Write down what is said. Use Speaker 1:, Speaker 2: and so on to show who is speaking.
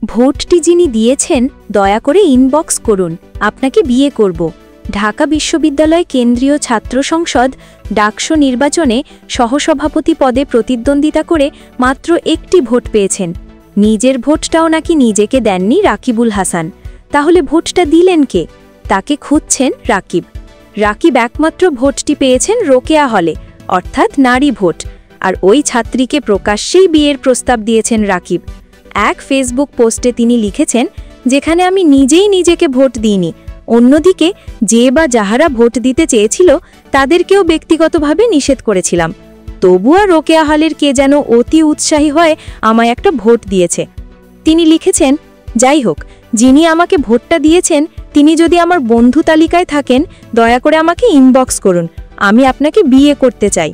Speaker 1: ভোটটি যিনি দিয়েছেন দয়া করে ইনবক্স করুন, আপনাকে বিয়ে করব। ঢাকা বিশ্ববিদ্যালয় কেন্দ্রীয় ছাত্র সংসদ ডাকসু নির্বাচনে সহসভাপতি পদে প্রতিদ্বন্দ্বিতা করে মাত্র একটি ভোট পেয়েছেন। নিজের ভোটটাও নাকি নিজেকে দেননি রাকিবুল হাসান। তাহলে ভোটটা দিলেন কে? তাকে খুঁজছেন রাকিব। রাকিব একমাত্র ভোটটি পেয়েছেন রোকেয়া হলে, অর্থাৎ নারী ভোট। আর ওই ছাত্রীকে প্রকাশ্যেই বিয়ের প্রস্তাব দিয়েছেন রাকিব। এক ফেসবুক পোস্টে তিনি লিখেছেন, যেখানে আমি নিজেই নিজেকে ভোট দিইনি, অন্যদিকে যে বা যাহারা ভোট দিতে চেয়েছিল তাদেরকেও ব্যক্তিগতভাবে নিষেধ করেছিলাম, তবুও রোকেয়া হলের কে যেন অতি উৎসাহী হয়ে আমায় একটা ভোট দিয়েছে। তিনি লিখেছেন, যাই হোক, যিনি আমাকে ভোটটা দিয়েছেন তিনি যদি আমার বন্ধু তালিকায় থাকেন দয়া করে আমাকে ইনবক্স করুন, আমি আপনাকে বিয়ে করতে চাই।